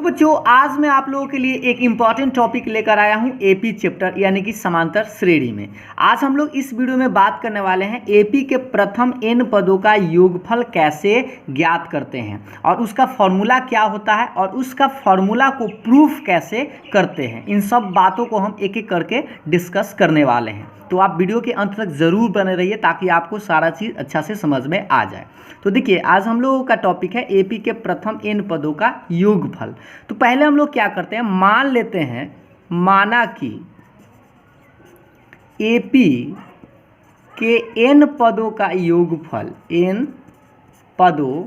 बच्चों आज मैं आप लोगों के लिए एक इम्पॉर्टेंट टॉपिक लेकर आया हूं एपी चैप्टर यानी कि समांतर श्रेणी में। आज हम लोग इस वीडियो में बात करने वाले हैं एपी के प्रथम n पदों का योगफल कैसे ज्ञात करते हैं और उसका फॉर्मूला क्या होता है और उसका फॉर्मूला को प्रूफ कैसे करते हैं। इन सब बातों को हम एक एक करके डिस्कस करने वाले हैं, तो आप वीडियो के अंत तक ज़रूर बने रहिए ताकि आपको सारा चीज़ अच्छा से समझ में आ जाए। तो देखिए आज हम लोगों का टॉपिक है एपी के प्रथम n पदों का योगफल। तो पहले हम लोग क्या करते हैं, मान लेते हैं, माना कि एपी के n पदों का योगफल, n पदों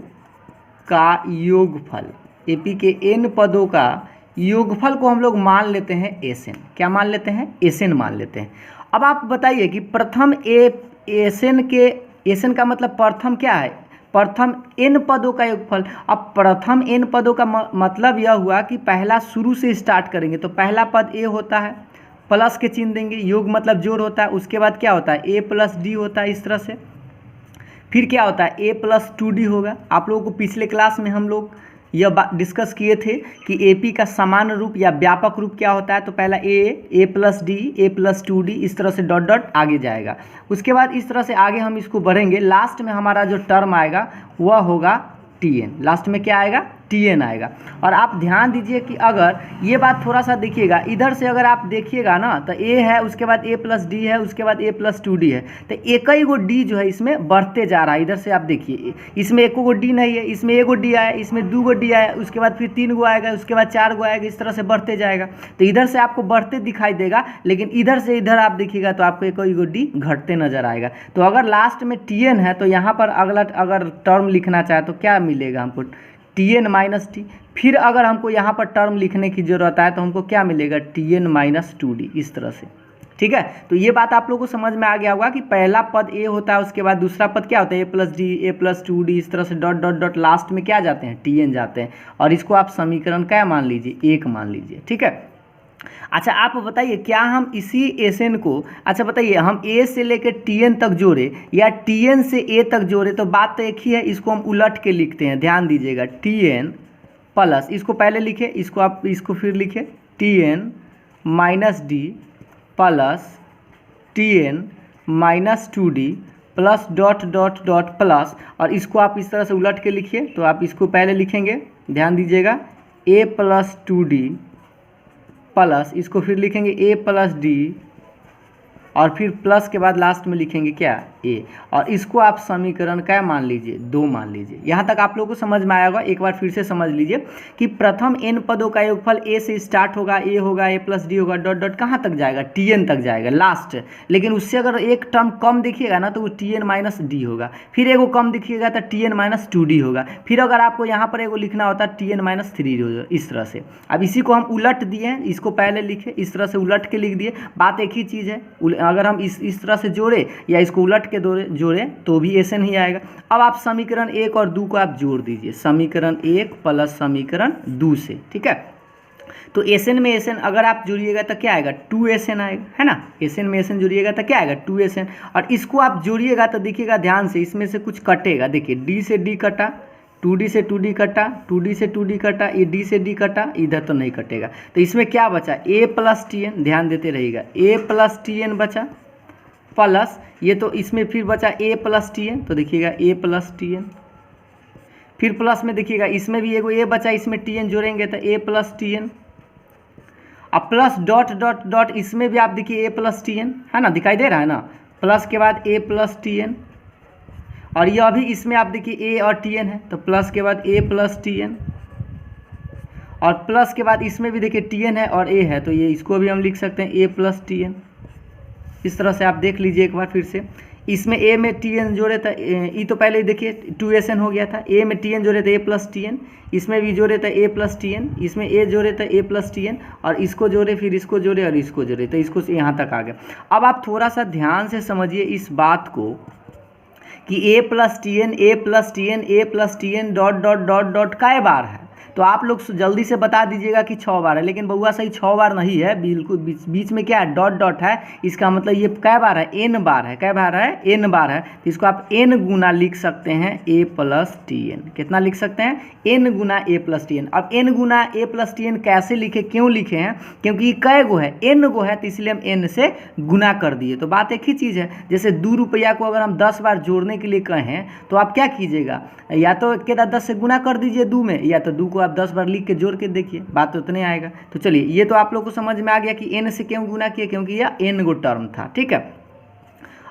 का योगफल, एपी के n पदों का योगफल को हम लोग मान लेते हैं Sn। क्या मान लेते हैं? Sn मान लेते हैं। अब आप बताइए कि प्रथम Sn के, Sn का मतलब प्रथम क्या है? प्रथम n पदों का योगफल। अब प्रथम n पदों का मतलब यह हुआ कि पहला शुरू से स्टार्ट करेंगे तो पहला पद a होता है, प्लस के चिन्ह देंगे, योग मतलब जोड़ होता है, उसके बाद क्या होता है a प्लस डी होता है इस तरह से। फिर क्या होता है a प्लस 2d होगा। आप लोगों को पिछले क्लास में हम लोग यह डिस्कस किए थे कि एपी का सामान्य रूप या व्यापक रूप क्या होता है। तो पहला a plus D, a plus 2d, इस तरह से डॉट डॉट आगे जाएगा। उसके बाद इस तरह से आगे हम इसको बढ़ेंगे, लास्ट में हमारा जो टर्म आएगा वह होगा tn। लास्ट में क्या आएगा? tn आएगा। और आप ध्यान दीजिए कि अगर ये बात थोड़ा सा देखिएगा, इधर से अगर आप देखिएगा ना तो a है, उसके बाद a प्लस डी है, उसके बाद a प्लस 2d है, तो एक ही गो d जो है इसमें बढ़ते जा रहा है। इधर से आप देखिए इसमें एक गो d नहीं है, इसमें एक गो d आया, इसमें दो गो d आया, उसके बाद फिर 3 गो आएगा, उसके बाद 4 गो आएगा, इस तरह से बढ़ते जाएगा। तो इधर से आपको बढ़ते दिखाई देगा, लेकिन इधर से इधर आप देखिएगा तो आपको एक ही गो d घटते नजर आएगा। तो अगर लास्ट में tn है तो यहाँ पर अगला अगर टर्म लिखना चाहे तो क्या मिलेगा हमको? tn minus T. फिर अगर हमको यहाँ पर टर्म लिखने की ज़रूरत है तो हमको क्या मिलेगा? tn माइनस 2d, इस तरह से। ठीक है, तो ये बात आप लोगों को समझ में आ गया होगा कि पहला पद a होता है, उसके बाद दूसरा पद क्या होता है a plus D, a plus 2d, इस तरह से डॉट डॉट डॉट, लास्ट में क्या जाते हैं? tn जाते हैं। और इसको आप समीकरण क्या मान लीजिए? 1 मान लीजिए। ठीक है, अच्छा आप बताइए क्या हम इसी Sn को, अच्छा बताइए, हम a से लेकर tn तक जोड़े या tn से a तक जोड़े तो बात तो एक ही है। इसको हम उलट के लिखते हैं, ध्यान दीजिएगा, tn प्लस, इसको पहले लिखे, इसको आप इसको फिर लिखे, tn minus D plus tn minus 2d plus dot dot dot plus, और इसको आप इस तरह से उलट के लिखिए। तो आप इसको पहले लिखेंगे, ध्यान दीजिएगा, a प्लस 2d प्लस, इसको फिर लिखेंगे a प्लस डी, और फिर प्लस के बाद लास्ट में लिखेंगे क्या? a। और इसको आप समीकरण क्या मान लीजिए? 2 मान लीजिए। यहाँ तक आप लोगों को समझ में आया होगा। एक बार फिर से समझ लीजिए कि प्रथम n पदों का योगफल a से स्टार्ट होगा, a होगा, a प्लस डी होगा, डॉट डॉट कहाँ तक जाएगा? tn तक जाएगा लास्ट। लेकिन उससे अगर एक टर्म कम दिखिएगा ना तो वो tn माइनस डी होगा, फिर एगो कम दिखिएगा तो tn माइनस 2d होगा, फिर अगर आपको यहाँ पर एगो लिखना होता है tn माइनस 3d होगा, इस तरह से। अब इसी को हम उलट दिए, इसको पहले लिखे, इस तरह से उलट के लिख दिए, बात एक ही चीज़ है। अगर हम इस तरह से जोड़े या इसको उलट के जोड़े तो भी Sn ही आएगा। अब आप समीकरण 1 और 2 को आप जोड़ दीजिए, समीकरण 1 प्लस समीकरण 2 से। ठीक है, तो Sn में Sn अगर आप जोड़िएगा तो क्या आएगा? 2Sn आएगा, है ना। Sn में Sn जोड़िएगा तो क्या आएगा? 2Sn। और इसको आप जोड़िएगा तो देखिएगा ध्यान से, इसमें से कुछ कटेगा। देखिए d से d कटा, 2d से 2d कटा, 2d से 2d कटा, ये d से d कटा, इधर तो नहीं कटेगा। तो इसमें क्या बचा? a प्लस tn, ध्यान देते रहिएगा, a प्लस tn बचा, प्लस ये तो इसमें फिर बचा a प्लस tn, तो देखिएगा a प्लस tn, फिर प्लस में देखिएगा इसमें भी एगो a बचा, इसमें tn जोड़ेंगे तो a प्लस tn, अब प्लस डॉट डॉट डॉट, इसमें भी आप देखिए a प्लस tn, है ना, दिखाई दे रहा है ना, प्लस के बाद a प्लस tn, और यह भी इसमें आप देखिए a और tn है तो प्लस के बाद a प्लस tn, और प्लस के बाद इसमें भी देखिए tn है और a है, तो ये इसको भी हम लिख सकते हैं a प्लस tn। इस तरह से आप देख लीजिए एक बार फिर से, इसमें a में tn जोड़े था, ये तो पहले ही देखिए 2Sn हो गया था, a में tn जोड़े थे a प्लस tn, इसमें भी जोड़े था a प्लस tn, इसमें a जोड़े था a प्लस tn, और इसको जोड़े, फिर इसको जोड़े और इसको जोड़े, तो इसको यहाँ तक आ गया। अब आप थोड़ा सा ध्यान से समझिए इस बात को कि a plus tn, a plus tn, a plus tn dot dot dot dot कै बार है? तो आप लोग जल्दी से बता दीजिएगा कि 6 बार है, लेकिन बउआ सही 6 बार नहीं है, बिल्कुल बीच में क्या है, डॉट डॉट है। इसका मतलब ये कै बार है, n बार है। कै बार है, n बार है। तो इसको आप n गुना लिख सकते हैं a प्लस टी एन। कितना लिख सकते हैं, n गुना a प्लस टी एन। अब n गुना a प्लस टी एन कैसे लिखे, क्यों लिखे हैं, क्योंकि ये कै गो है, n गो है, तो इसलिए हम n से गुना कर दिए। तो बात एक ही चीज़ है, जैसे 2 रुपया को अगर हम 10 बार जोड़ने के लिए कहें तो आप क्या कीजिएगा, या तो केदा 10 से गुना कर दीजिए 2 में, या तो 2 को आप 10 बार लिख के जोड़ के देखिए, बात तो उतने आएगा। तो चलिए, ये तो आप लोग को समझ में आ गया कि n से क्यों गुना किया, क्योंकि यह n गो टर्म था। ठीक है,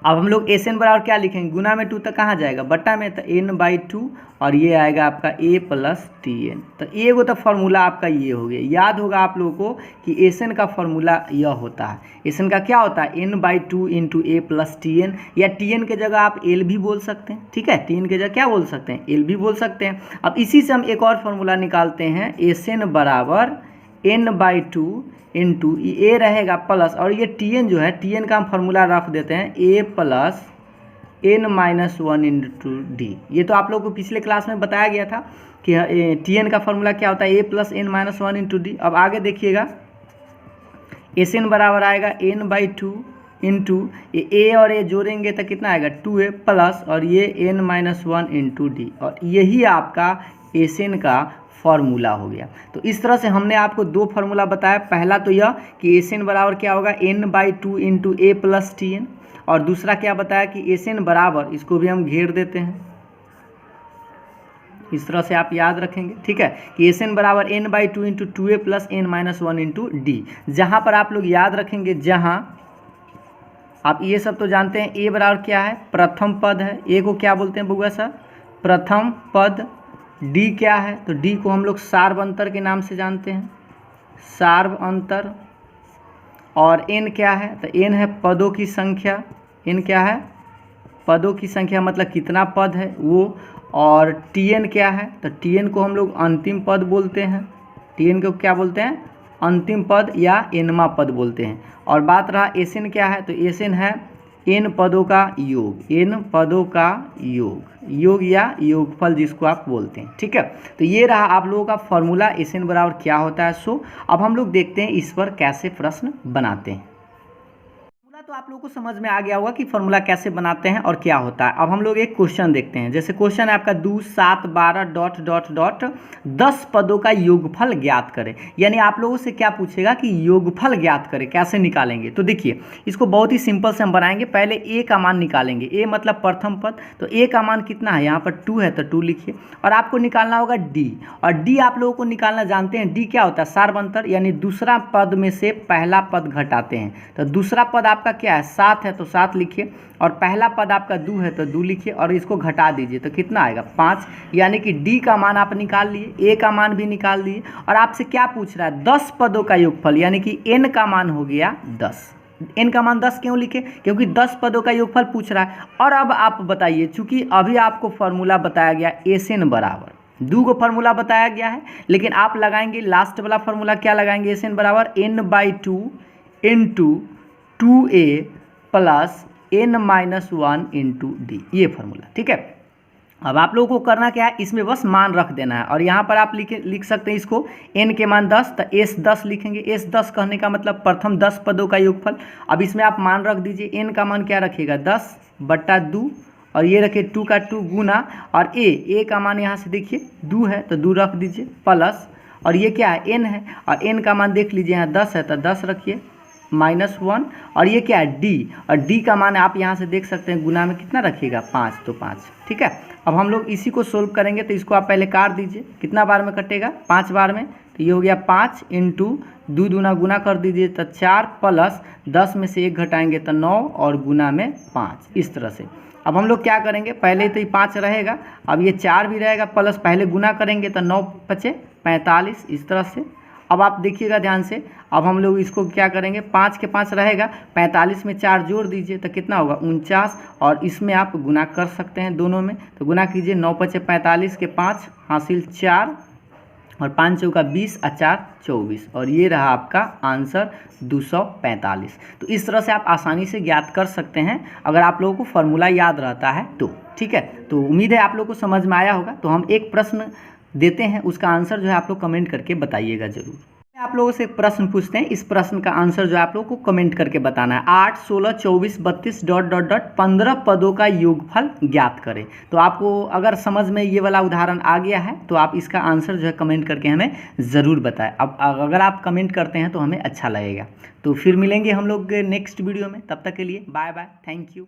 अब हम लोग एस एन बराबर क्या लिखेंगे, गुना में 2 तक कहाँ जाएगा, बट्टा में, तो n/2 और ये आएगा आपका a प्लस टी एन। तो ये वो तो फार्मूला आपका ये हो गया। याद होगा आप लोगों को कि एस एन का फार्मूला यह होता है। एस एन का क्या होता है, n/2 into a plus T N, या टी एन के जगह आप एल भी बोल सकते हैं। ठीक है, टी एन के जगह क्या बोल सकते हैं, एल भी बोल सकते हैं। अब इसी से हम एक और फार्मूला निकालते हैं, एस एन बराबर n/2 इंटू ए रहेगा प्लस, और ये टी एन जो है, टी एन का हम फार्मूला रख देते हैं a plus n-1 into D. ये तो आप लोगों को पिछले क्लास में बताया गया था कि टी एन का फार्मूला क्या होता है, a plus n-1 into D. अब आगे देखिएगा, एस एन बराबर आएगा n/2 इंटू ए और ए जोड़ेंगे तो कितना आएगा, 2a प्लस, और ये n-1 इंटू डी, और यही आपका एस एन का फार्मूला हो गया। तो इस तरह से हमने आपको 2 फार्मूला बताया। पहला तो यह कि एस एन बराबर क्या होगा, n/2 इंटू ए प्लस टी एन, और दूसरा क्या बताया कि एस एन बराबर, इसको भी हम घेर देते हैं, इस तरह से आप याद रखेंगे। ठीक है, कि एस एन बराबर n/2 into 2a plus n-1 into D. जहाँ पर आप लोग याद रखेंगे, जहाँ आप ये सब तो जानते हैं, a बराबर क्या है, प्रथम पद है, a को क्या बोलते हैं बउआ सर, प्रथम पद। डी क्या है, तो डी को हम लोग सार्व अंतर के नाम से जानते हैं, सार्व अंतर। और एन क्या है, तो एन है पदों की संख्या, एन क्या है, पदों की संख्या, मतलब कितना पद है वो। और टी एन क्या है, तो टी एन को हम लोग अंतिम पद बोलते हैं, टी एन को क्या बोलते हैं, अंतिम पद या एनमा पद बोलते हैं। और बात रहा एस एन क्या है, तो एस एन है एन पदों का योग, एन पदों का योग या योगफल जिसको आप बोलते हैं। ठीक है, तो ये रहा आप लोगों का फॉर्मूला, एस एन बराबर क्या होता है। सो अब हम लोग देखते हैं इस पर कैसे प्रश्न बनाते हैं। तो आप लोगों को समझ में आ गया होगा कि फॉर्मूला कैसे बनाते हैं और क्या होता है। अब हम लोग एक क्वेश्चन देखते हैं। जैसे क्वेश्चन है आपका 2, 7, 12 डॉट डॉट डॉट 10 पदों का योगफल ज्ञात करें। यानी आप लोगों से क्या पूछेगा कि योगफल ज्ञात करें, कैसे निकालेंगे। तो देखिए, इसको बहुत ही सिंपल से हम बनाएंगे। पहले ए का मान निकालेंगे, ए मतलब प्रथम पद। तो ए का मान कितना है, यहाँ पर 2 है तो 2 लिखिए। और आपको निकालना होगा डी, और डी आप लोगों को निकालना जानते हैं। डी क्या होता है, सार्वंतर, यानी दूसरा पद में से पहला पद घटाते हैं। तो दूसरा पद आपका क्या है, 7 है तो 7 लिखिए, और पहला पद आपका 2 है तो 2 लिखिए, और इसको घटा दीजिए तो कितना आएगा, 5। यानी कि डी का मान आप निकाल लिए, ए का मान भी निकाल लिए। और आपसे क्या पूछ रहा है, 10 पदों का योगफल, यानी कि एन का मान हो गया 10। एन का मान 10 क्यों लिखे, क्योंकि 10 पदों का योगफल पूछ रहा है। और अब आप बताइए, चूंकि अभी आपको फॉर्मूला बताया गया एस एन बराबर 2 को फार्मूला बताया गया है, लेकिन आप लगाएंगे लास्ट वाला फार्मूला, क्या लगाएंगे, एस एन बराबर n/2 into 2a plus n-1 into D, ये फार्मूला। ठीक है, अब आप लोगों को करना क्या है, इसमें बस मान रख देना है। और यहाँ पर आप लिख सकते हैं इसको, n के मान 10, तो s 10 लिखेंगे। s 10 कहने का मतलब प्रथम 10 पदों का योगफल। अब इसमें आप मान रख दीजिए, n का मान क्या रखिएगा, 10/2, और ये रखिए 2 का 2 गुना, और a का मान यहाँ से देखिए 2 है तो 2 रख दीजिए, प्लस, और ये क्या है, n है, और n का मान देख लीजिए यहाँ 10 है तो 10 रखिए, -1, और ये क्या है, d, और d का मान आप यहाँ से देख सकते हैं गुना में कितना रखिएगा, 5, तो 5। ठीक है, अब हम लोग इसी को सोल्व करेंगे। तो इसको आप पहले काट दीजिए, कितना बार में कटेगा, 5 बार में। तो ये हो गया 5 इंटू 2 दूना गुना कर दीजिए तो 4, प्लस 10 में से 1 घटाएंगे तो 9, और गुना में 5, इस तरह से। अब हम लोग क्या करेंगे, पहले तो ये 5 रहेगा, अब ये 4 भी रहेगा, प्लस पहले गुना करेंगे तो 9 × 45, इस तरह से। अब आप देखिएगा ध्यान से, अब हम लोग इसको क्या करेंगे, 5 के 5 रहेगा, 45 में 4 जोड़ दीजिए तो कितना होगा, 49, और इसमें आप गुना कर सकते हैं दोनों में। तो गुना कीजिए, 9 × 45 के 5 हासिल 4, और 5 चौका 20 और 4 24, और ये रहा आपका आंसर 245। तो इस तरह से आप आसानी से ज्ञात कर सकते हैं अगर आप लोगों को फार्मूला याद रहता है तो। ठीक है, तो उम्मीद है आप लोगों को समझ में आया होगा। तो हम एक प्रश्न देते हैं उसका आंसर जो है आप लोग कमेंट करके बताइएगा ज़रूर। आप लोगों से एक प्रश्न पूछते हैं, इस प्रश्न का आंसर जो है आप लोगों को कमेंट करके बताना है। 8, 16, 24, 32 ... 15 पदों का योगफल ज्ञात करें। तो आपको अगर समझ में ये वाला उदाहरण आ गया है तो आप इसका आंसर जो है कमेंट करके हमें ज़रूर बताएं। अब अगर आप कमेंट करते हैं तो हमें अच्छा लगेगा। तो फिर मिलेंगे हम लोग नेक्स्ट वीडियो में, तब तक के लिए बाय बाय, थैंक यू।